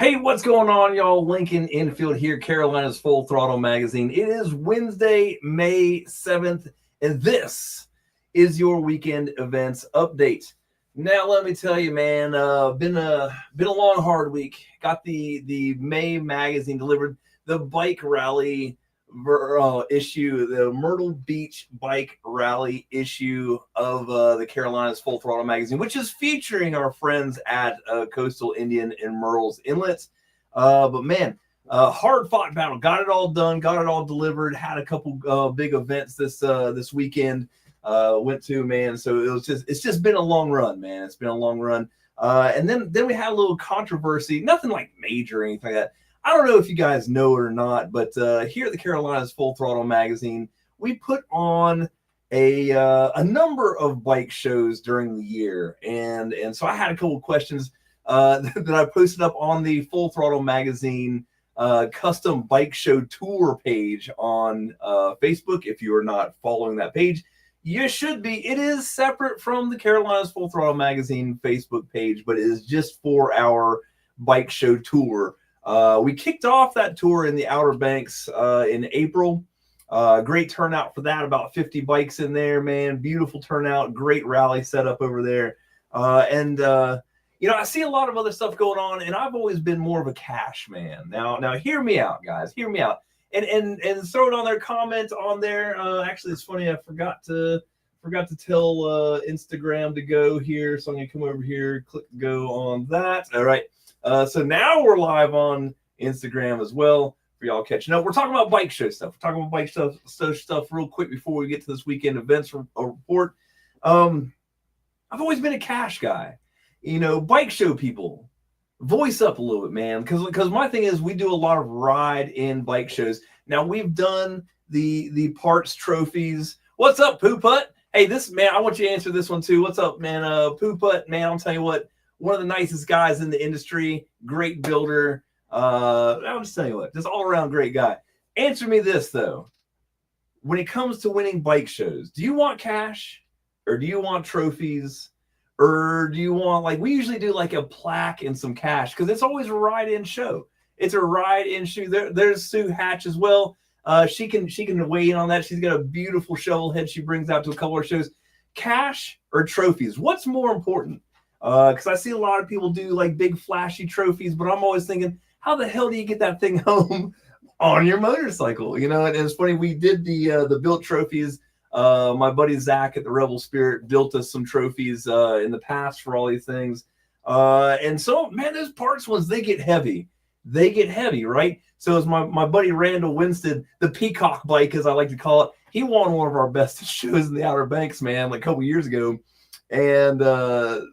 Hey, what's going on, y'all? Lincoln Infield here, Carolina's Full Throttle Magazine. It is Wednesday, May 7th, and this is your weekend events update. Now, let me tell you, man, been a long, hard week. Got the May magazine delivered, the bike rally issue, the Myrtle Beach Bike Rally issue of the Carolinas Full Throttle Magazine, which is featuring our friends at Coastal Indian and Murrells Inlet. But man, hard fought battle. Got it all done. Got it all delivered. Had a couple big events this weekend. Went to, man. So it's just been a long run, man. It's been a long run. And then we had a little controversy. Nothing like major or anything like that. I don't know if you guys know it or not, but here at the Carolinas Full Throttle Magazine, we put on a number of bike shows during the year, and so I had a couple of questions that I posted up on the Full Throttle Magazine custom bike show tour page on Facebook. If you are not following that page, you should be. It is separate from the Carolinas Full Throttle Magazine Facebook page, but it is just for our bike show tour. We kicked off that tour in the Outer Banks in April. Great turnout for that. About 50 bikes in there, man. Beautiful turnout. Great rally setup over there. You know, I see a lot of other stuff going on, and I've always been more of a cash man. Now, hear me out, guys. Hear me out. And throw it on their comment on there. Actually, it's funny. I forgot to tell Instagram to go here, so I'm gonna come over here, click go on that. All right. So now we're live on Instagram as well for y'all catching up. We're talking about bike show stuff. We're talking about bike stuff real quick before we get to this weekend events report. I've always been a cash guy. You know, bike show people, voice up a little bit, man. Because my thing is, we do a lot of ride-in bike shows. Now, we've done the parts trophies. What's up, Poo Putt? Hey, this man, I want you to answer this one too. What's up, man? Poo Putt, man, I'll tell you what. One of the nicest guys in the industry, great builder. I'll just tell you what, just all around great guy. Answer me this though. When it comes to winning bike shows, do you want cash or do you want trophies? Or do you want, like, we usually do like a plaque and some cash because it's always a ride-in show. It's a ride-in show. There's Sue Hatch as well. She can weigh in on that. She's got a beautiful shovel head she brings out to a couple of shows. Cash or trophies? What's more important? Because I see a lot of people do like big flashy trophies, but I'm always thinking, how the hell do you get that thing home on your motorcycle? You know, and it's funny, we did the built trophies. My buddy Zach at the Rebel Spirit built us some trophies in the past for all these things. And so, man, those parts ones, they get heavy. They get heavy, right? So as my buddy Randall Winston, the Peacock bike, as I like to call it, he won one of our best shows in the Outer Banks, man, like a couple years ago. And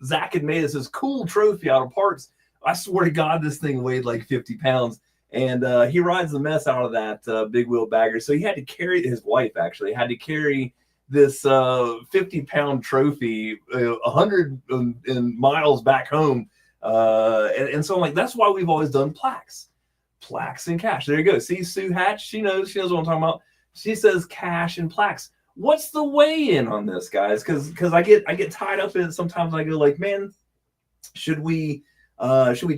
Zach had made us this cool trophy out of parts. I swear to God, this thing weighed like 50 pounds. And he rides the mess out of that big wheel bagger. So he had to carry, his wife actually had to carry this 50-pound trophy 100 miles back home. And so I'm like, that's why we've always done plaques and cash. There you go. See, Sue Hatch, she knows what I'm talking about. She says cash and plaques. What's the weigh-in on this, guys? Because I get tied up in it sometimes. I go like, man, should we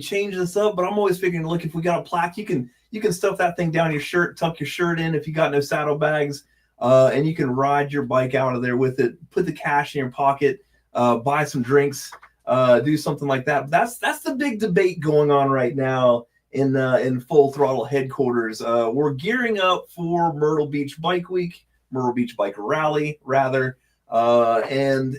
change this up? But I'm always figuring, look, if we got a plaque, you can stuff that thing down your shirt, tuck your shirt in if you got no saddlebags, and you can ride your bike out of there with it. Put the cash in your pocket, buy some drinks, do something like that. That's the big debate going on right now in Full Throttle headquarters. We're gearing up for Myrtle Beach Bike Week. Myrtle Beach Bike Rally, rather. And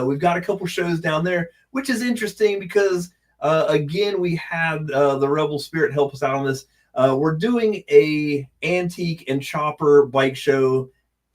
we've got a couple shows down there, which is interesting because, again, we had the Rebel Spirit help us out on this. We're doing a antique and chopper bike show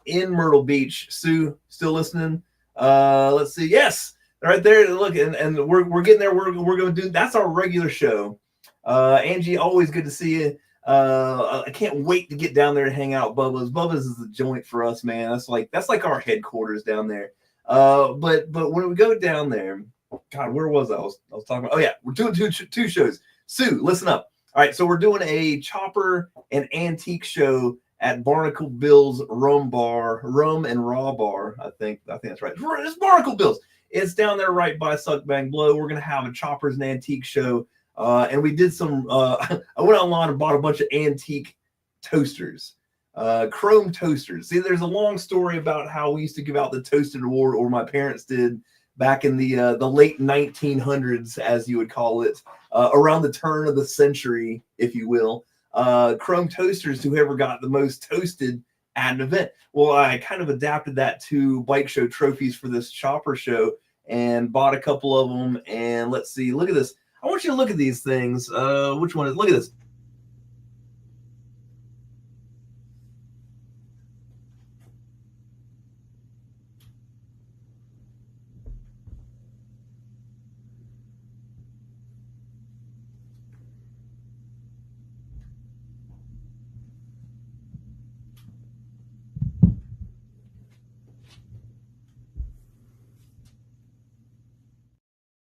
in Myrtle Beach. Sue, still listening? Let's see. Yes, right there. Look, and we're getting there. We're going to do, that's our regular show. Angie, always good to see you. I can't wait to get down there and hang out at Bubba's is the joint for us, man. That's like our headquarters down there. But when we go down there, God, where was I? I was talking about, oh yeah, we're doing two shows. Sue, listen up. All right, so we're doing a chopper and antique show at Barnacle Bill's Rum and Raw Bar. I think that's right. It's Barnacle Bill's. It's down there right by Suck Bang Blow. We're gonna have a choppers and antique show And we did some. I went online and bought a bunch of antique toasters, chrome toasters. See, there's a long story about how we used to give out the toasted award, or my parents did back in the late 1900s, as you would call it, around the turn of the century, if you will. Chrome toasters, whoever got the most toasted at an event. Well, I kind of adapted that to bike show trophies for this chopper show and bought a couple of them. And let's see, look at this. I want you to look at these things. Which one is? Look at this.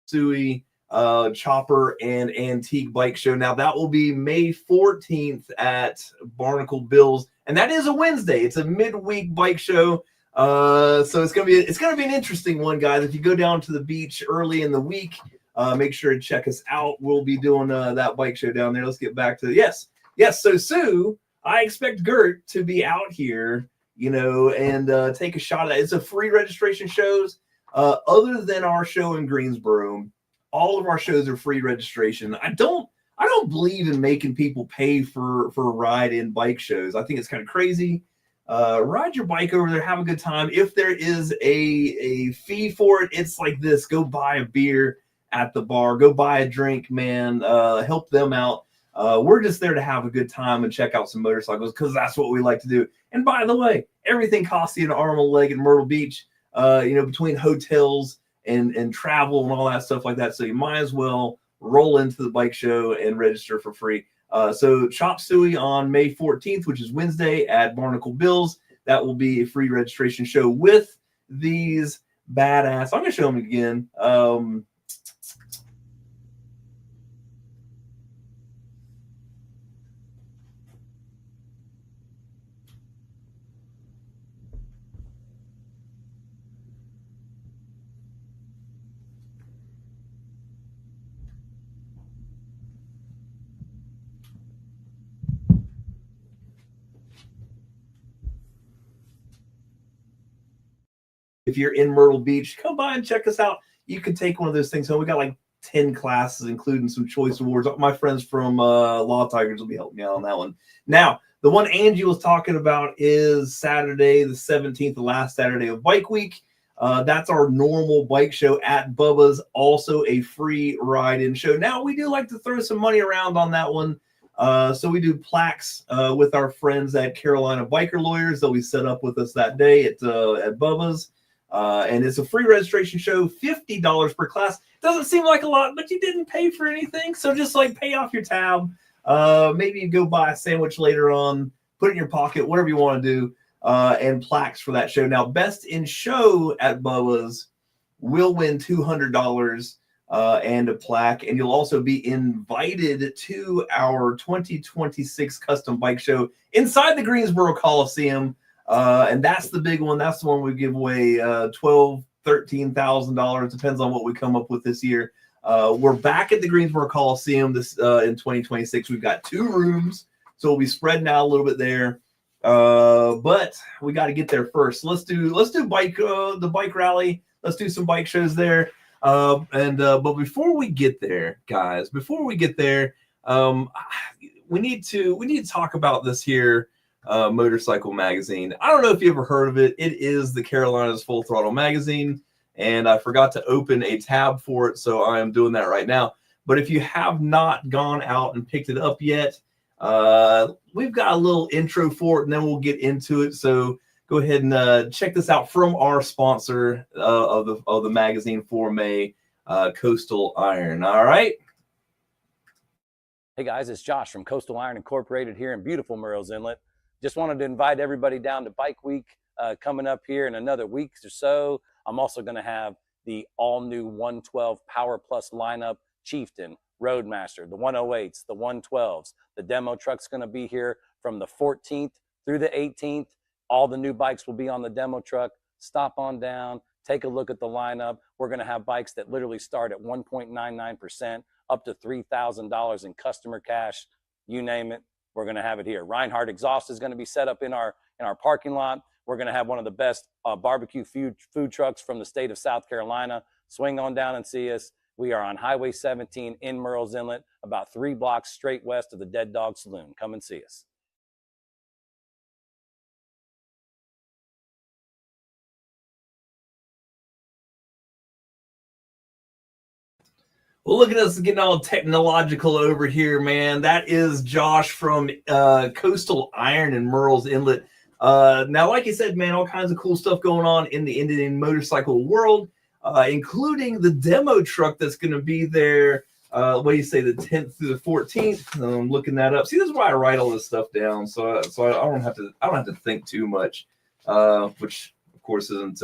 Suey Chopper and Antique Bike Show. Now that will be May 14th at Barnacle Bills, and that is a Wednesday. It's a midweek bike show. So it's gonna be an interesting one, guys. If you go down to the beach early in the week, make sure to check us out. We'll be doing that bike show down there. Let's get back to yes. So Sue, I expect Gert to be out here, and take a shot at it. It's a free registration shows. Other than our show in Greensboro, all of our shows are free registration. I don't believe in making people pay for a ride in bike shows. I think it's kind of crazy. Ride your bike over there, have a good time. If there is a fee for it, it's like this: go buy a beer at the bar, go buy a drink, man. Help them out. We're just there to have a good time and check out some motorcycles because that's what we like to do. And by the way, everything costs you an arm and a leg in Myrtle Beach. Between hotels and travel and all that stuff like that. So you might as well roll into the bike show and register for free. So Chop Suey on May 14th, which is Wednesday at Barnacle Bills. That will be a free registration show with these badass. I'm going to show them again. If you're in Myrtle Beach, come by and check us out. You can take one of those things home. We got like 10 classes, including some choice awards. My friends from Law Tigers will be helping me out on that one. Now, the one Angie was talking about is Saturday, the 17th, the last Saturday of Bike Week. That's our normal bike show at Bubba's, also a free ride-in show. Now, we do like to throw some money around on that one. So we do plaques with our friends at Carolina Biker Lawyers. They'll be set up with us that day at Bubba's. And it's a free registration show, $50 per class. Doesn't seem like a lot, but you didn't pay for anything. So just like pay off your tab. Maybe you go buy a sandwich later on, put it in your pocket, whatever you want to do, and plaques for that show. Now, best in show at Bubba's will win $200 and a plaque. And you'll also be invited to our 2026 custom bike show inside the Greensboro Coliseum. And that's the big one. That's the one we give away $12,000, $13,000. Depends on what we come up with this year. We're back at the Greensboro Coliseum this in 2026. We've got 2 rooms, so we'll be spreading out a little bit there. But we got to get there first. Let's do bike the bike rally. Let's do some bike shows there. But before we get there, guys, we need to talk about this here. Motorcycle magazine. I don't know if you ever heard of it. It is the Carolinas Full Throttle magazine, and I forgot to open a tab for it, so I am doing that right now. But if you have not gone out and picked it up yet, we've got a little intro for it, and then we'll get into it. So go ahead and check this out from our sponsor of the magazine for May, Coastal Iron. All right. Hey guys, it's Josh from Coastal Iron Incorporated here in beautiful Murrells Inlet. Just wanted to invite everybody down to Bike Week coming up here in another week or so. I'm also going to have the all-new 112 Power Plus lineup, Chieftain, Roadmaster, the 108s, the 112s. The demo truck's going to be here from the 14th through the 18th. All the new bikes will be on the demo truck. Stop on down, take a look at the lineup. We're going to have bikes that literally start at 1.99% up to $3,000 in customer cash. You name it, we're going to have it here. Reinhardt Exhaust is going to be set up in our parking lot. We're going to have one of the best barbecue food trucks from the state of South Carolina. Swing on down and see us. We are on Highway 17 in Myrtle's Inlet, about 3 blocks straight west of the Dead Dog Saloon. Come and see us. Well, look at us getting all technological over here, man. That is Josh from Coastal Iron in Myrtle's Inlet. Now, like you said, man, all kinds of cool stuff going on in the Indian motorcycle world, including the demo truck that's going to be there. What do you say, the 10th through the 14th? I'm looking that up. See, this is why I write all this stuff down, so I don't have to think too much, which of course isn't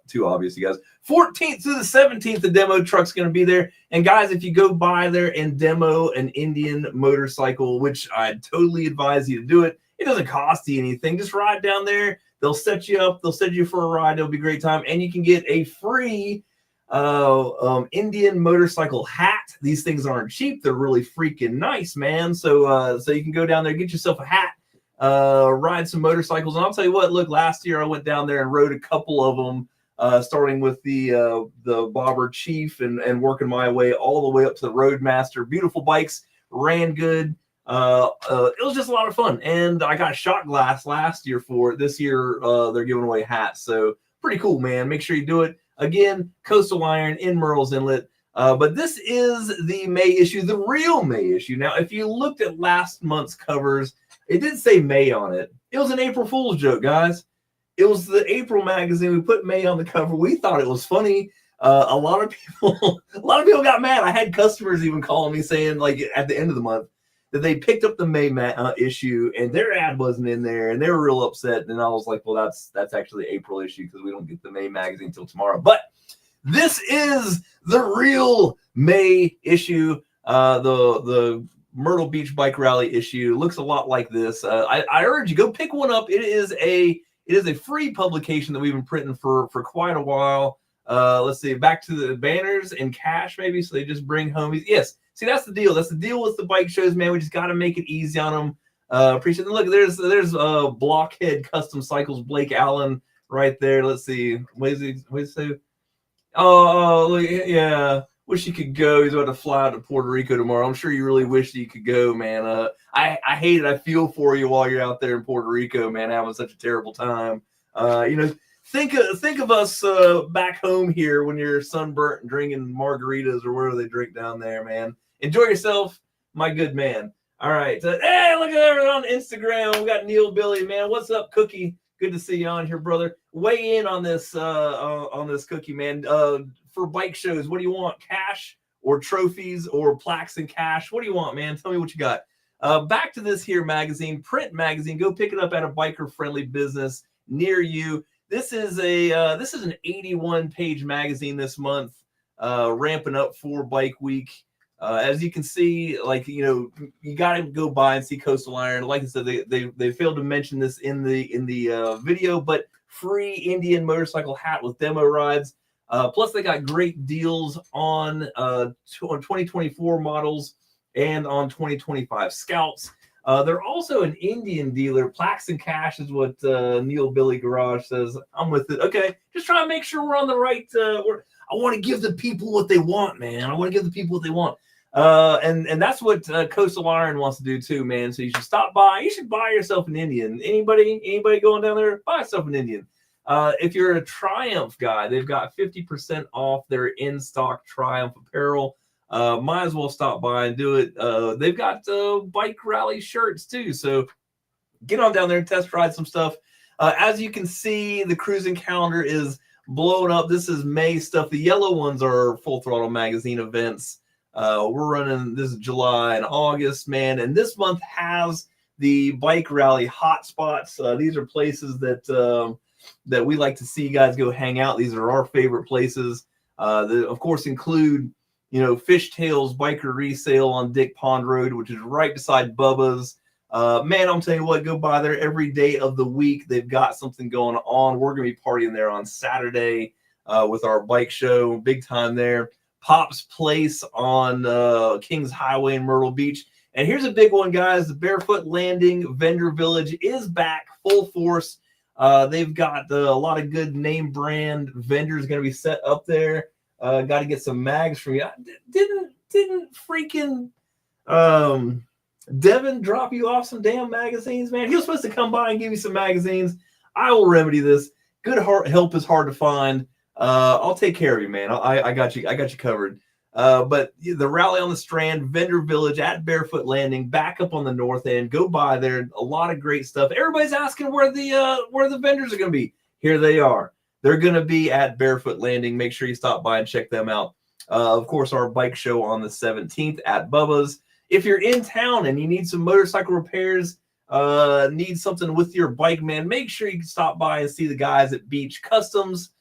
too obvious, you guys. 14th through the 17th, the demo truck's going to be there. And guys, if you go by there and demo an Indian motorcycle, which I totally advise you to do it, it doesn't cost you anything. Just ride down there. They'll set you up. They'll send you for a ride. It'll be a great time. And you can get a free Indian motorcycle hat. These things aren't cheap. They're really freaking nice, man. So you can go down there, get yourself a hat, ride some motorcycles. And I'll tell you what, look, last year I went down there and rode a couple of them, starting with the Bobber Chief and working my way all the way up to the Roadmaster. Beautiful bikes, ran good. It was just a lot of fun, and I got shot glass last year for it. This year they're giving away hats, so pretty cool, man. Make sure you do it. Again, Coastal Iron in Myrtle's Inlet. But this is the May issue, the real May issue. Now, if you looked at last month's covers, it did say May on it. It was an April Fool's joke, guys. It was the April magazine. We put May on the cover. We thought it was funny. A lot of people got mad. I had customers even calling me saying, like, at the end of the month, that they picked up the May issue and their ad wasn't in there, and they were real upset. And I was like, well, that's actually the April issue because we don't get the May magazine until tomorrow. But this is the real May issue. The Myrtle Beach Bike Rally issue looks a lot like this. I urge you, go pick one up. It is a free publication that we've been printing for quite a while. Let's see, back to the banners and cash, maybe. So they just bring homies. Yes. See, that's the deal. That's the deal with the bike shows, man. We just got to make it easy on them. Appreciate it. Look, there's Blockhead Custom Cycles, Blake Allen right there. Let's see. What is he say? Oh, look, yeah. Wish he could go. He's about to fly out to Puerto Rico tomorrow. I'm sure you really wish that you could go, man. I hate it. I feel for you while you're out there in Puerto Rico, man, having such a terrible time. Think of us back home here when you're sunburnt and drinking margaritas or whatever they drink down there, man. Enjoy yourself, my good man. All right. Hey, look at everyone on Instagram. We got Neil Billy, man. What's up, Cookie? Good to see you on here, brother. Weigh in on this Cookie, man. For bike shows, what do you want? Cash or trophies or plaques and cash? What do you want, man? Tell me what you got. Back to this here magazine, print magazine. Go pick it up at a biker-friendly business near you. This is an 81-page magazine this month, ramping up for Bike Week. As you can see, like, you got to go by and see Coastal Iron. Like I said, they failed to mention this in the video, but free Indian motorcycle hat with demo rides. Plus, they got great deals on 2024 models and on 2025 Scouts. They're also an Indian dealer. Plaques and cash is what Neil Billy Garage says. I'm with it. Okay, just trying to make sure we're on the right. I want to give the people what they want, man. I want to give the people what they want. And that's what Coastal Iron wants to do too, man. So you should stop by. You should buy yourself an Indian. Anybody going down there? Buy yourself an Indian. If you're a Triumph guy, they've got 50% off their in-stock Triumph apparel. Might as well stop by and do it. They've got bike rally shirts too. So get on down there and test ride some stuff. As you can see, the cruising calendar is blowing up. This is May stuff. The yellow ones are Full Throttle Magazine events. We're running this is July and August, man. And this month has the bike rally hotspots. These are places that we like to see guys go hang out. These are our favorite places. That of course include, Fishtails Biker Resale on Dick Pond Road, which is right beside Bubba's. Man, I'm telling you what, go by there every day of the week. They've got something going on. We're going to be partying there on Saturday with our bike show. Big time there. Pop's Place on Kings Highway in Myrtle Beach. And here's a big one, guys. The Barefoot Landing Vendor Village is back full force. They've got a lot of good name brand vendors going to be set up there. Got to get some mags from you. Didn't freaking Devin drop you off some damn magazines, man? He was supposed to come by and give you some magazines. I will remedy this. Good help is hard to find. I'll take care of you, man. I got you. I got you covered. But the rally on the Strand, Vendor Village at Barefoot Landing, back up on the north end. Go by there. A lot of great stuff. Everybody's asking where the vendors are going to be. Here they are. They're going to be at Barefoot Landing. Make sure you stop by and check them out. Of course, our bike show on the 17th at Bubba's. If you're in town and you need some motorcycle repairs, need something with your bike, man, make sure you can stop by and see the guys at Beach Customs.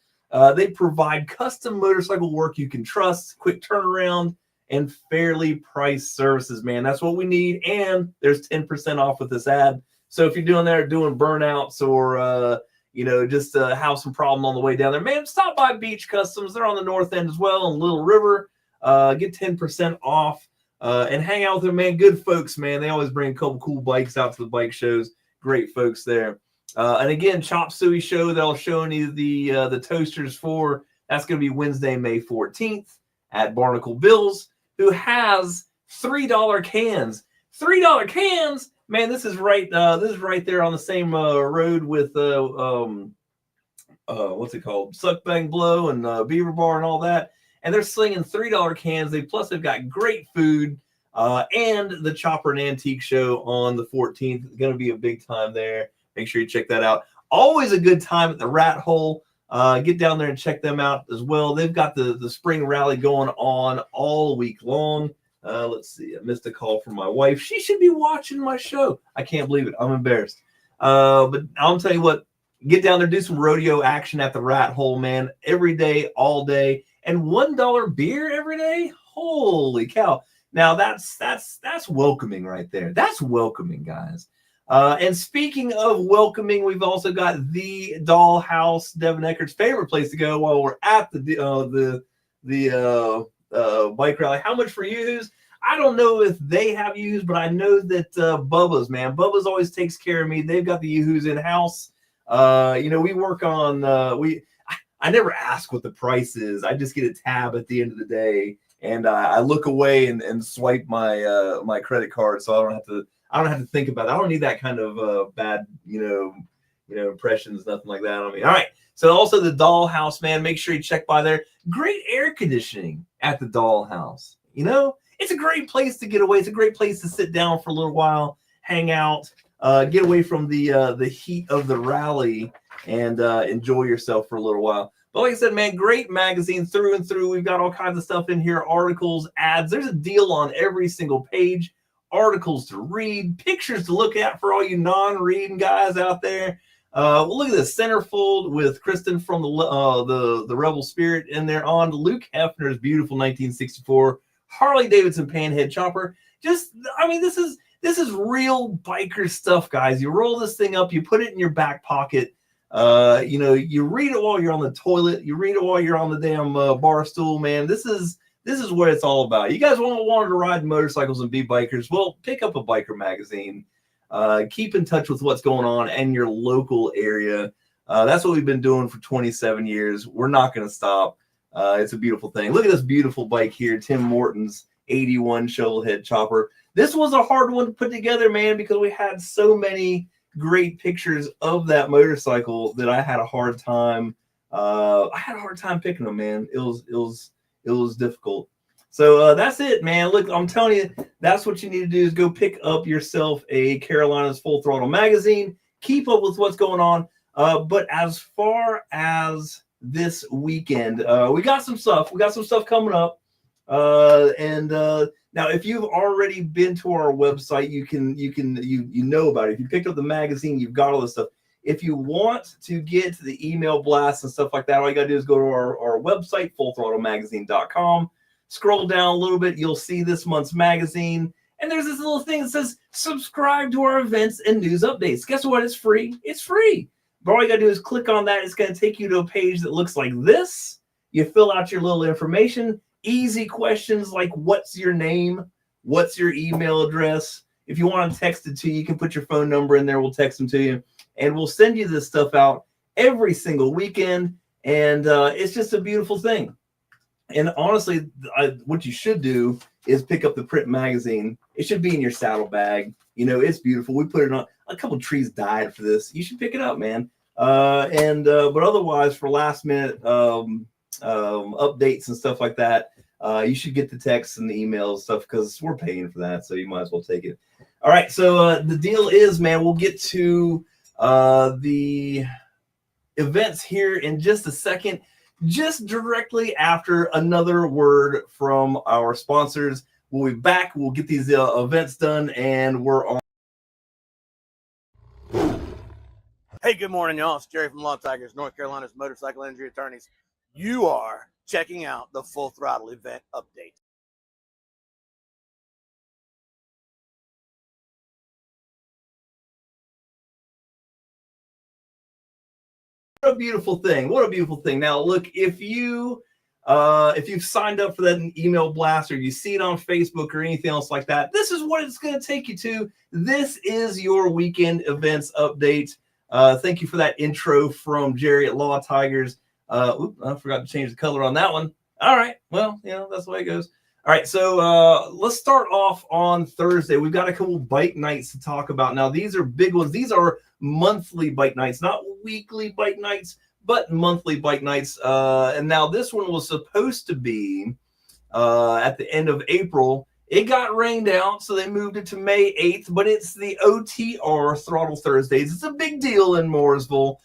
They provide custom motorcycle work you can trust, quick turnaround, and fairly priced services, man. That's what we need, and there's 10% off with this ad. So if you're doing burnouts or just have some problem on the way down there, man, stop by Beach Customs. They're on the north end as well in Little River. Get 10% off and hang out with them, man. Good folks, man. They always bring a couple cool bikes out to the bike shows. Great folks there. And again, Chop Suey show that I'll show you the toasters for. That's going to be Wednesday, May 14th at Barnacle Bill's, who has $3 cans. $3 cans, man. This is right there on the same road with what's it called? Suck Bang Blow and Beaver Bar and all that. And they're slinging $3 cans. They've got great food. And the Chopper and Antique show on the 14th. It's going to be a big time there. Make sure you check that out. Always a good time at the Rat Hole. Get down there and check them out as well. They've got the spring rally going on all week long. Let's see. I missed a call from my wife. She should be watching my show. I can't believe it. I'm embarrassed. But I'll tell you what. Get down there, do some rodeo action at the Rat Hole, man. Every day, all day. And $1 beer every day? Holy cow. Now, that's welcoming right there. That's welcoming, guys. And speaking of welcoming, we've also got the Dollhouse, Devin Eckert's favorite place to go while we're at the bike rally. How much for Yoo-Hoos? I don't know if they have Yoo-Hoos, but I know that Bubba's, man. Bubba's always takes care of me. They've got the Yoo-Hoos in-house. We work on I never ask what the price is. I just get a tab at the end of the day, and I look away and swipe my my credit card, so I don't have to think about it. I don't need that kind of bad, impressions, nothing like that on me. All right. So also the Dollhouse, man, make sure you check by there. Great air conditioning at the Dollhouse. It's a great place to get away. It's a great place to sit down for a little while, hang out, get away from the heat of the rally and enjoy yourself for a little while. But like I said, man, great magazine through and through. We've got all kinds of stuff in here, articles, ads. There's a deal on every single page. Articles to read, pictures to look at for all you non-reading guys out there. Look at this centerfold with Kristen from the Rebel Spirit in there on Luke Hefner's beautiful 1964 Harley Davidson Panhead chopper. This is real biker stuff, guys. You roll this thing up, you put it in your back pocket. You read it while you're on the toilet. You read it while you're on the damn bar stool, man. This is what it's all about. You guys wanted to ride motorcycles and be bikers? Well, pick up a biker magazine. Keep in touch with what's going on in your local area. That's what we've been doing for 27 years. We're not going to stop. It's a beautiful thing. Look at this beautiful bike here, Tim Morton's 81 shovelhead chopper. This was a hard one to put together, man, because we had so many great pictures of that motorcycle that I had a hard time. Picking them, man. It was difficult. So that's it, man. Look, I'm telling you, that's what you need to do is go pick up yourself a Carolina's Full Throttle magazine. Keep up with what's going on. But as far as this weekend, we got some stuff. We got some stuff coming up. Now, if you've already been to our website, you know about it. If you picked up the magazine, you've got all this stuff. If you want to get the email blasts and stuff like that, all you got to do is go to our website, fullthrottlemagazine.com. Scroll down a little bit. You'll see this month's magazine. And there's this little thing that says, subscribe to our events and news updates. Guess what? It's free. It's free. But all you got to do is click on that. It's going to take you to a page that looks like this. You fill out your little information. easy questions like what's your name, what's your email address. If you want to text it to you, you can put your phone number in there. We'll text them to you, and we'll send you this stuff out every single weekend. And it's just a beautiful thing. And honestly, what you should do is pick up the print magazine. It should be in your saddlebag. You know, it's beautiful. We put it on. A couple trees died for this. You should pick it up, man. But otherwise, for last minute updates and stuff like that, you should get the texts and the emails stuff because we're paying for that, so you might as well take it. All right, so the deal is, man, we'll get to the events here in just a second, just directly after another word from our sponsors. We'll be back. We'll get these events done, and we're on. Hey, good morning, y'all. It's Jerry from Law Tigers, North Carolina's motorcycle injury attorneys. You are checking out the Full Throttle event update. What a beautiful thing. What a beautiful thing. Now, look, if you've signed up for that email blast or you see it on Facebook or anything else like that, this is what it's going to take you to. This is your weekend events update. Thank you for that intro from Jerry at Law Tigers. I forgot to change the color on that one. All right. Well, you know, that's the way it goes. All right. So let's start off on Thursday. We've got a couple bike nights to talk about. Now, these are big ones. These are monthly bike nights, not weekly bike nights, but monthly bike nights. And now this one was supposed to be at the end of April. It got rained out, so they moved it to May 8th, but it's the OTR Throttle Thursdays. It's a big deal in Mooresville.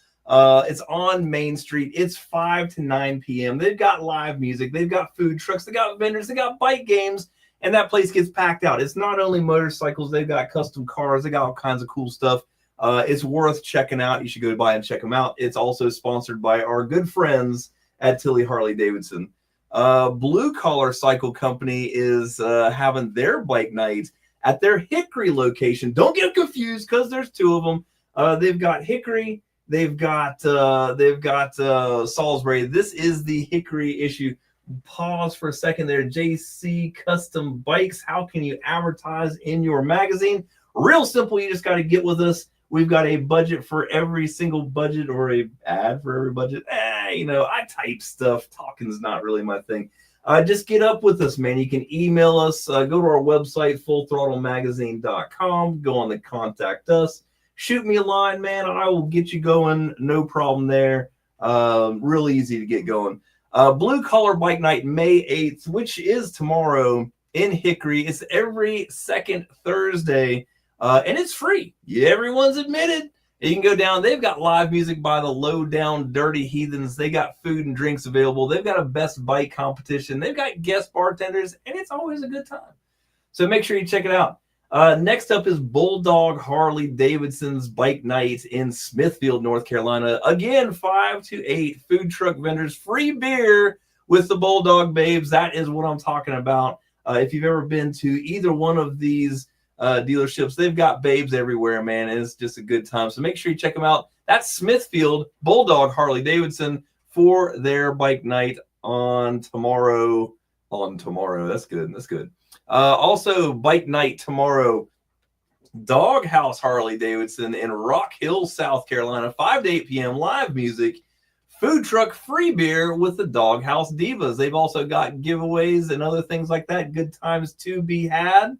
It's on Main Street. It's 5 to 9 p.m. They've got live music. They've got food trucks. They got vendors. They got bike games, and that place gets packed out. It's not only motorcycles. They've got custom cars. They got all kinds of cool stuff. It's worth checking out. You should go by and check them out. It's also sponsored by our good friends at Tilley Harley Davidson. Blue Collar Cycle Company is having their bike night at their Hickory location. Don't get confused because there's two of them. They've got Hickory. They've got Salisbury. This is the Hickory issue. Pause for a second there. JC Custom Bikes. How can you advertise in your magazine? Real simple. You just got to get with us. We've got a budget for every single budget or a ad for every budget. You know, I type stuff. Talking's not really my thing. Just get up with us, man. You can email us. Go to our website, fullthrottlemagazine.com. Go on to contact us. Shoot me a line, man. I will get you going. No problem there. Real easy to get going. Blue Collar Bike Night, May 8th, which is tomorrow in Hickory. It's every second Thursday. And it's free. Yeah, everyone's admitted. You can go down. They've got live music by the Low Down Dirty Heathens. They got food and drinks available. They've got a best bike competition. They've got guest bartenders, and it's always a good time. So make sure you check it out. Next up is Bulldog Harley Davidson's Bike Night in Smithfield, North Carolina. Again, 5 to 8 food truck vendors, free beer with the Bulldog Babes. That is what I'm talking about. If you've ever been to either one of these dealerships, they've got babes everywhere, man, and it's just a good time. So make sure you check them out. That's Smithfield Bulldog Harley Davidson for their bike night on tomorrow. That's good. Also, bike night tomorrow, Doghouse Harley Davidson in Rock Hill, South Carolina, 5 to 8 p.m. live music, food truck, free beer with the Doghouse Divas. They've also got giveaways and other things like that. Good times to be had.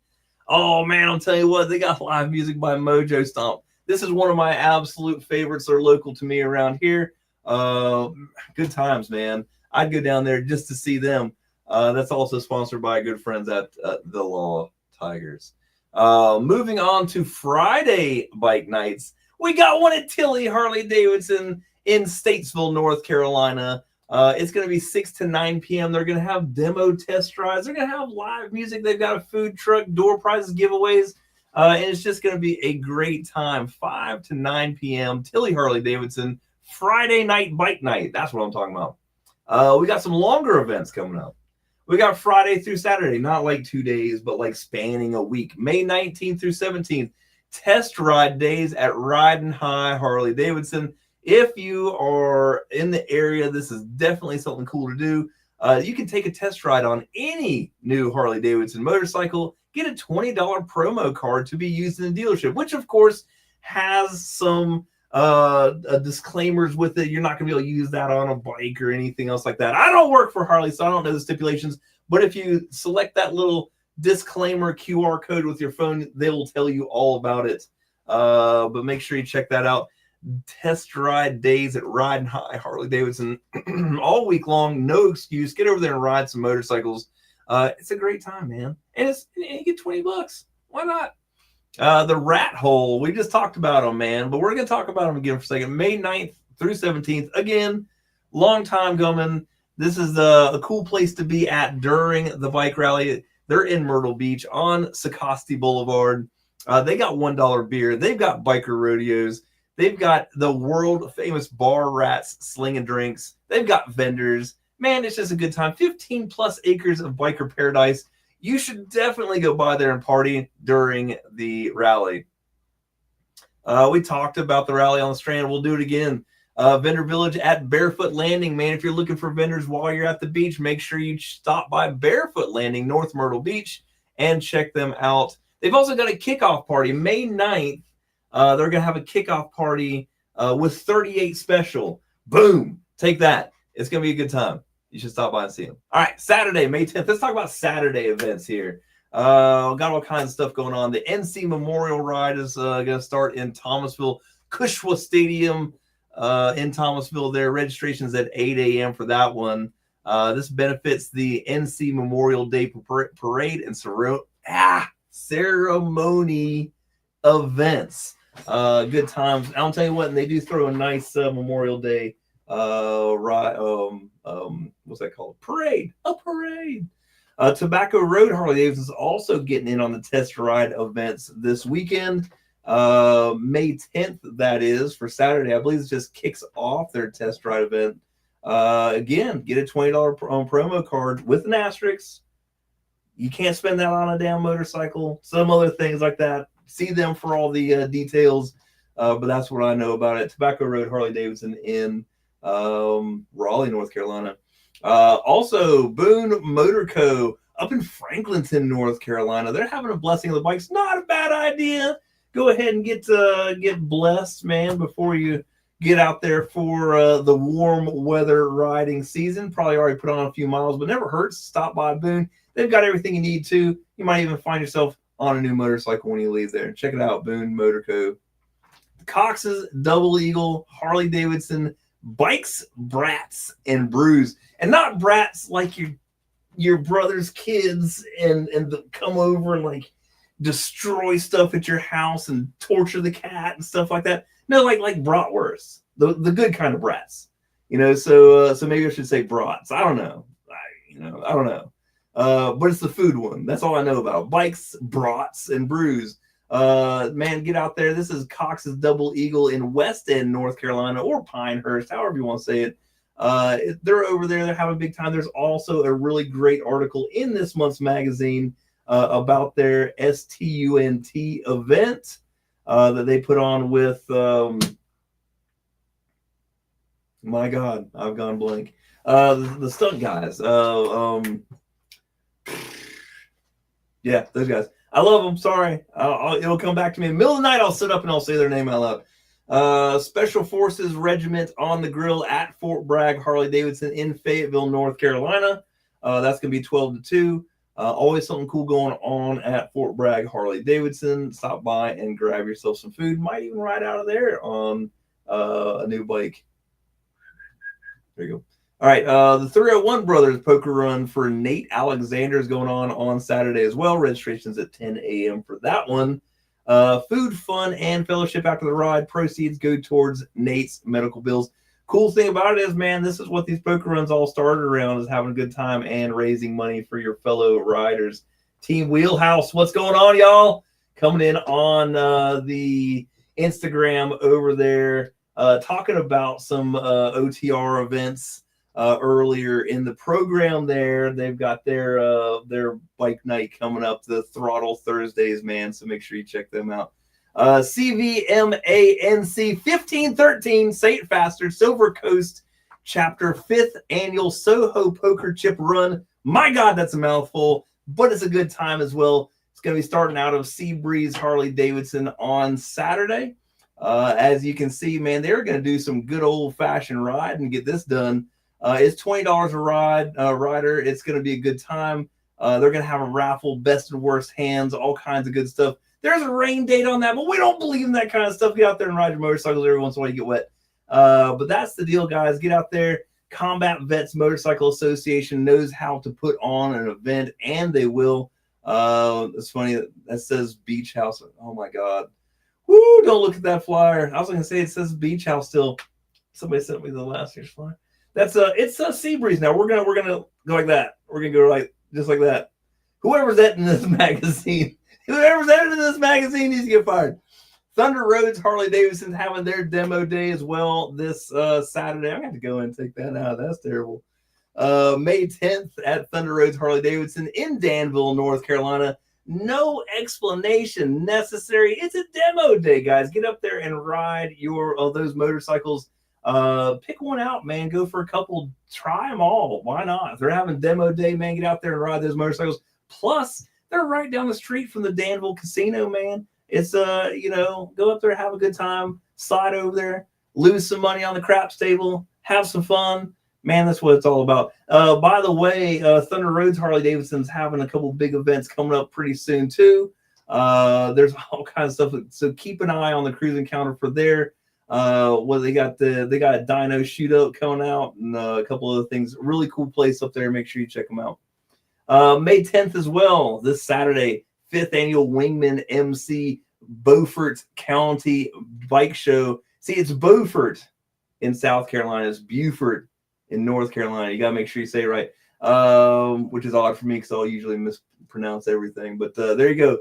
Oh, man, I'll tell you what, they got live music by Mojo Stomp. This is one of my absolute favorites. They're local to me around here. Good times, man. I'd go down there just to see them. That's also sponsored by good friends at the Law Tigers. Moving on to Friday bike nights. We got one at Tilley Harley Davidson in Statesville, North Carolina. It's going to be 6 to 9 p.m. They're going to have demo test drives. They're going to have live music. They've got a food truck, door prizes, giveaways. And it's just going to be a great time. 5 to 9 p.m. Tilley Harley Davidson, Friday night bike night. That's what I'm talking about. We got some longer events coming up. We got Friday through Saturday, not like 2 days, but like spanning a week. May 19th through 17th, test ride days at Riding High Harley Davidson. If you are in the area, this is definitely something cool to do. You can take a test ride on any new Harley-Davidson motorcycle, get a $20 promo card to be used in the dealership, which of course has some disclaimers with it. You're not going to be able to use that on a bike or anything else like that. I don't work for Harley, so I don't know the stipulations, but if you select that little disclaimer QR code with your phone, they will tell you all about it. But make sure you check that out. Test ride days at Ride and High Harley-Davidson all week long. No excuse. Get over there and ride some motorcycles. It's a great time, man. And you get $20. Why not? The Rat Hole. We just talked about them, man. But we're going to talk about them again for a second. May 9th through 17th. Again, long time coming. This is a cool place to be at during the bike rally. They're in Myrtle Beach on Sakasti Boulevard. They got $1 beer. They've got biker rodeos. They've got the world famous bar rats slinging drinks. They've got vendors. Man, it's just a good time. 15 plus acres of biker paradise. You should definitely go by there and party during the rally. We talked about the rally on the Strand. We'll do it again. Vendor Village at Barefoot Landing, man. If you're looking for vendors while you're at the beach, make sure you stop by Barefoot Landing, North Myrtle Beach, and check them out. They've also got a kickoff party May 9th. They're going to have a kickoff party with 38 Special. Boom. Take that. It's going to be a good time. You should stop by and see them. All right, Saturday, May 10th. Let's talk about Saturday events here. Got all kinds of stuff going on. The NC Memorial Ride is going to start in Thomasville, Cushwa Stadium in Thomasville there. Registration's at 8 a.m. for that one. This benefits the NC Memorial Day Parade and ceremony events. Good times. I'll tell you what, and they do throw a nice Memorial Day what's that called? A parade. Tobacco Road Harley-Davidson is also getting in on the test ride events this weekend. May 10th, that is, for Saturday. I believe it just kicks off their test ride event. Again, get a $20 promo card with an asterisk. You can't spend that on a damn motorcycle. Some other things like that. See them for all the details. But that's what I know about it. Tobacco Road Harley-Davidson in Raleigh, North Carolina. Also, Boone Motor Co. up in Franklinton, North Carolina. They're having a blessing of the bikes. Not a bad idea. Go ahead and get blessed, man, before you get out there for the warm weather riding season. Probably already put on a few miles, but never hurts to stop by Boone. They've got everything you need to. You might even find yourself on a new motorcycle when you leave there. Check it out, Boone Motor Co. Cox's Double Eagle Harley-Davidson Bikes, Brats, and Brews. And not brats like your brother's kids and come over and like destroy stuff at your house and torture the cat and stuff like that. No, like bratwursts, the good kind of brats. You know, so maybe I should say brats. I don't know. I don't know. But it's the food one. That's all I know about. Bikes, brats, and brews. Man, get out there. This is Cox's Double Eagle in West End, North Carolina, or Pinehurst, however you want to say it. They're over there. They're having a big time. There's also a really great article in this month's magazine about their STUNT event that they put on with, my God, I've gone blank. The stunt guys. Yeah, those guys. I love them. Sorry. It'll come back to me. In the middle of the night, I'll sit up and I'll say their name out loud. Special Forces Regiment on the Grill at Fort Bragg Harley-Davidson in Fayetteville, North Carolina. That's going to be 12 to 2. Always something cool going on at Fort Bragg Harley-Davidson. Stop by and grab yourself some food. Might even ride out of there on a new bike. There you go. All right, the 301 Brothers Poker Run for Nate Alexander is going on Saturday as well. Registration's at 10 a.m. for that one. Food, fun, and fellowship after the ride. Proceeds go towards Nate's medical bills. Cool thing about it is, man, this is what these poker runs all started around, is having a good time and raising money for your fellow riders. Team Wheelhouse, what's going on, y'all? Coming in on the Instagram over there, talking about some OTR events. Earlier in the program there. They've got their bike night coming up, the Throttle Thursdays, man. So make sure you check them out. CVMANC 1513 St. Faster Silver Coast chapter, 5th annual Soho Poker Chip Run. My God, that's a mouthful, but it's a good time as well. It's going to be starting out of Seabreeze Harley Davidson on Saturday. As you can see, man, they're going to do some good old-fashioned ride and get this done. It's $20 a ride, rider. It's going to be a good time. They're going to have a raffle, best and worst hands, all kinds of good stuff. There's a rain date on that, but we don't believe in that kind of stuff. Get out there and ride your motorcycles every once in a while, you get wet. But that's the deal, guys. Get out there. Combat Vets Motorcycle Association knows how to put on an event, and they will. It's funny that says Beach House. Oh, my God. Woo, don't look at that flyer. I was going to say it says Beach House still. Somebody sent me the last year's flyer. That's it's a Seabreeze now. We're gonna go like that. We're gonna go like just like that. Whoever's editing this magazine, needs to get fired. Thunder Roads Harley Davidson's having their demo day as well this Saturday. I'm gonna have to go and take that out. That's terrible. May 10th at Thunder Roads Harley Davidson in Danville, North Carolina. No explanation necessary. It's a demo day, guys. Get up there and ride those motorcycles. Pick one out, man. Go for a couple. Try them all. Why not? If they're having demo day, man, get out there and ride those motorcycles. Plus, they're right down the street from the Danville Casino, man. It's go up there, have a good time, slide over there, lose some money on the craps table, have some fun. Man, that's what it's all about. By the way, Thunder Roads Harley Davidson's having a couple big events coming up pretty soon too. There's all kinds of stuff. So keep an eye on the cruising counter for there. They got a dyno shootout coming out and a couple other things. Really cool place up there. Make sure you check them out. May 10th as well, this Saturday, 5th annual Wingman MC Beaufort County Bike Show. See, it's Beaufort in South Carolina. It's Beaufort in North Carolina. You got to make sure you say it right, which is odd for me because I'll usually mispronounce everything. But there you go.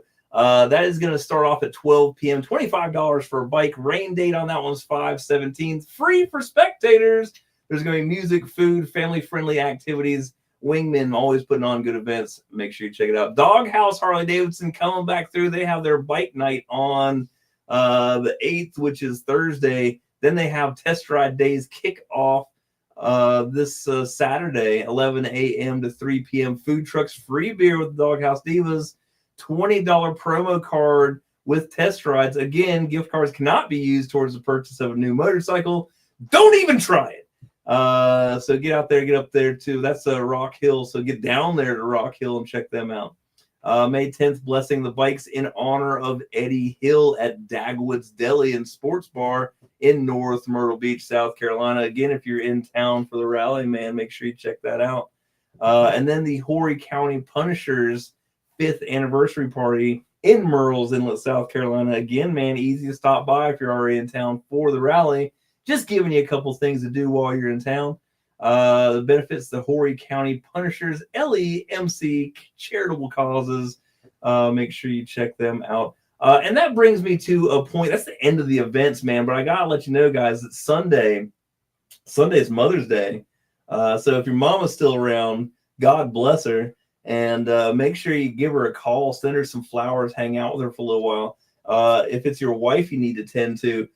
That is going to start off at 12 p.m. $25 for a bike. Rain date on that one's 5/17. Free for spectators. There's going to be music, food, family-friendly activities. Wingman always putting on good events. Make sure you check it out. Doghouse Harley Davidson coming back through. They have their bike night on the 8th, which is Thursday. Then they have test ride days kick off this Saturday, 11 a.m. to 3 p.m. Food trucks, free beer with the Doghouse Divas. $20 promo card with test rides. Again, gift cards cannot be used towards the purchase of a new motorcycle. Don't even try it. So get out there, get up there too. That's Rock Hill. So get down there to Rock Hill and check them out. May 10th, blessing the bikes in honor of Eddie Hill at Dagwood's Deli and Sports Bar in North Myrtle Beach, South Carolina. Again, if you're in town for the rally, man, make sure you check that out. And then the Horry County Punishers 5th anniversary party in Murrells Inlet, South Carolina. Again, man, easy to stop by if you're already in town for the rally. Just giving you a couple things to do while you're in town. The benefits, the Horry County Punishers, LEMC, charitable causes. Make sure you check them out. And that brings me to a point. That's the end of the events, man. But I got to let you know, guys, that Sunday is Mother's Day. So if your mama's still around, God bless her. And make sure you give her a call, send her some flowers, hang out with her for a little while. If it's your wife you need to tend to,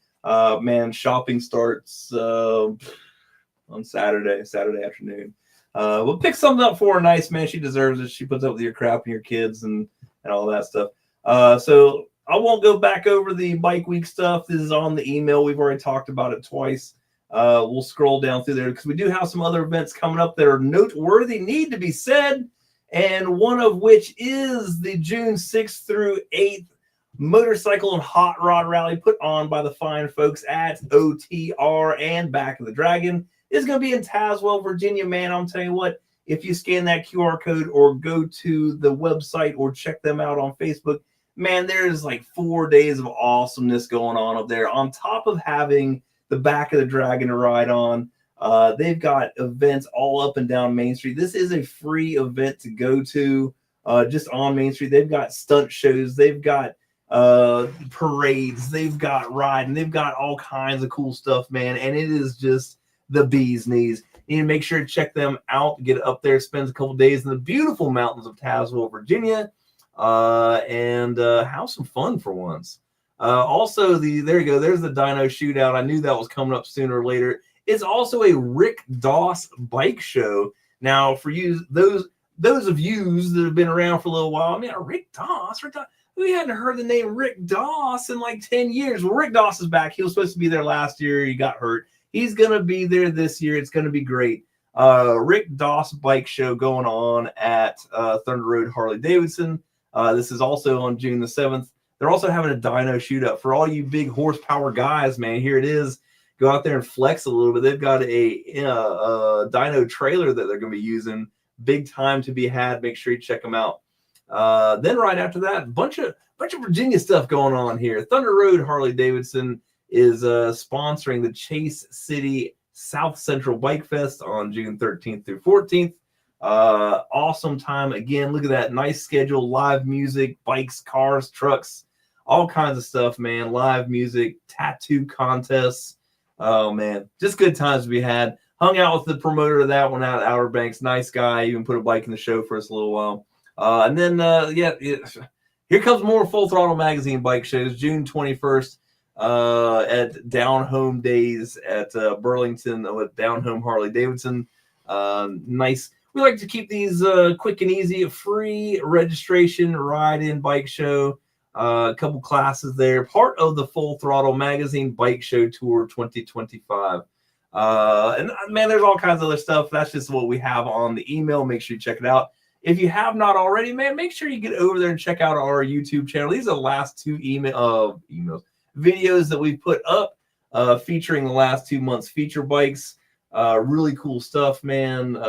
man, shopping starts on Saturday afternoon. We'll pick something up for her nice, man. She deserves it. She puts up with your crap and your kids and all that stuff. So I won't go back over the bike week stuff. This is on the email. We've already talked about it twice. We'll scroll down through there because we do have some other events coming up that are noteworthy, need to be said. And one of which is the June 6th through 8th Motorcycle and Hot Rod Rally put on by the fine folks at OTR and Back of the Dragon. It's going to be in Tazewell, Virginia, man. I'm telling you what, if you scan that QR code or go to the website or check them out on Facebook, man, there's like 4 days of awesomeness going on up there. On top of having the Back of the Dragon to ride on, they've got events all up and down Main Street. This is a free event to go to just on Main Street. They've got stunt shows. They've got parades. They've got riding. They've got all kinds of cool stuff, man. And it is just the bee's knees. You need to make sure to check them out. Get up there, spend a couple days in the beautiful mountains of Tazewell, Virginia, and have some fun for once. Also, there you go. There's the dyno shootout. I knew that was coming up sooner or later. It's also a Rick Doss bike show. Now, for you, those of you that have been around for a little while, I mean, Rick Doss, we hadn't heard the name Rick Doss in like 10 years. Well, Rick Doss is back. He was supposed to be there last year. He got hurt. He's going to be there this year. It's going to be great. Rick Doss bike show going on at Thunder Road Harley Davidson. This is also on June the 7th. They're also having a dyno shoot up for all you big horsepower guys, man. Here it is. Go out there and flex a little bit. They've got a dyno trailer that they're going to be using. Big time to be had. Make sure you check them out. Then right after that, bunch of Virginia stuff going on here. Thunder Road Harley Davidson is sponsoring the Chase City South Central Bike Fest on June 13th through 14th. Awesome time. Again, look at that nice schedule. Live music, bikes, cars, trucks, all kinds of stuff, man. Live music, tattoo contests. Oh, man. Just good times to be had. Hung out with the promoter of that one out at Outer Banks. Nice guy. Even put a bike in the show for us a little while. And then, here comes more Full Throttle Magazine bike shows. June 21st at Down Home Days at Burlington with Down Home Harley Davidson. Nice. We like to keep these quick and easy, free registration, ride-in bike show. A couple classes there. Part of the Full Throttle Magazine Bike Show Tour 2025. And man, there's all kinds of other stuff. That's just what we have on the email. Make sure you check it out. If you have not already, man, make sure you get over there and check out our YouTube channel. These are the last two videos that we put up featuring the last 2 months feature bikes. Really cool stuff, man.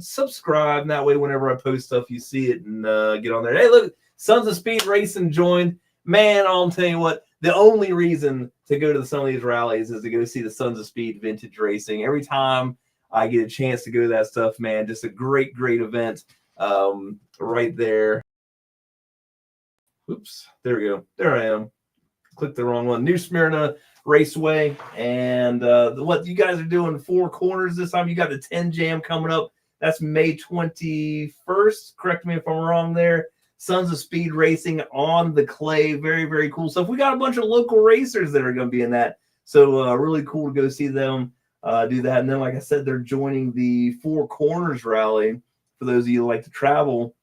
Subscribe, and that way whenever I post stuff, you see it and get on there. Hey, look, Sons of Speed Racing joined. Man, I'll tell you what, the only reason to go to some of these rallies is to go see the Sons of Speed Vintage Racing. Every time I get a chance to go to that stuff, man, just a great event right there. Oops, there we go. There I am. Clicked the wrong one. New Smyrna Raceway. And what you guys are doing, 4 corners this time. You got the 10 Jam coming up. That's May 21st. Correct me if I'm wrong there. Sons of Speed Racing on the clay. Very cool stuff. We got a bunch of local racers that are going to be in that. So really cool to go see them do that. And then, like I said, they're joining the 4 Corners Rally. For those of you who like to travel,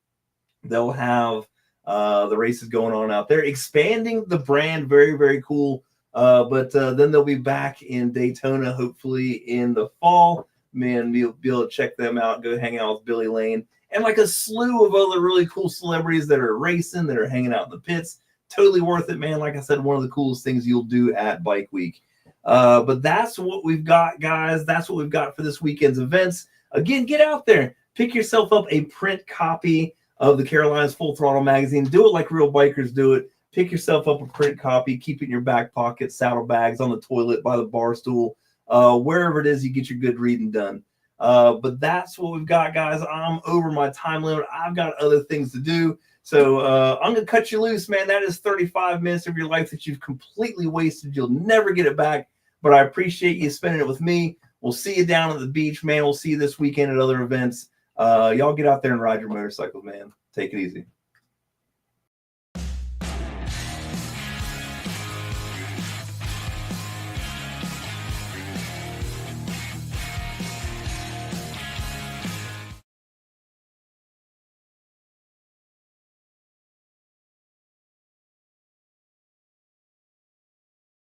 they'll have the races going on out there. Expanding the brand. Very cool. But then they'll be back in Daytona, hopefully in the fall. Man, you'll be able to check them out. Go hang out with Billy Lane. And like a slew of other really cool celebrities that are racing, that are hanging out in the pits. Totally worth it, man. Like I said, one of the coolest things you'll do at Bike Week. But that's what we've got, guys. That's what we've got for this weekend's events. Again, get out there. Pick yourself up a print copy of the Carolinas Full Throttle Magazine. Do it like real bikers do it. Pick yourself up a print copy. Keep it in your back pocket, saddlebags, on the toilet, by the bar stool, wherever it is you get your good reading done. But that's what we've got, guys. I'm over my time limit. I've got other things to do. So I'm going to cut you loose, man. That is 35 minutes of your life that you've completely wasted. You'll never get it back. But I appreciate you spending it with me. We'll see you down at the beach, man. We'll see you this weekend at other events. Y'all get out there and ride your motorcycles, man. Take it easy.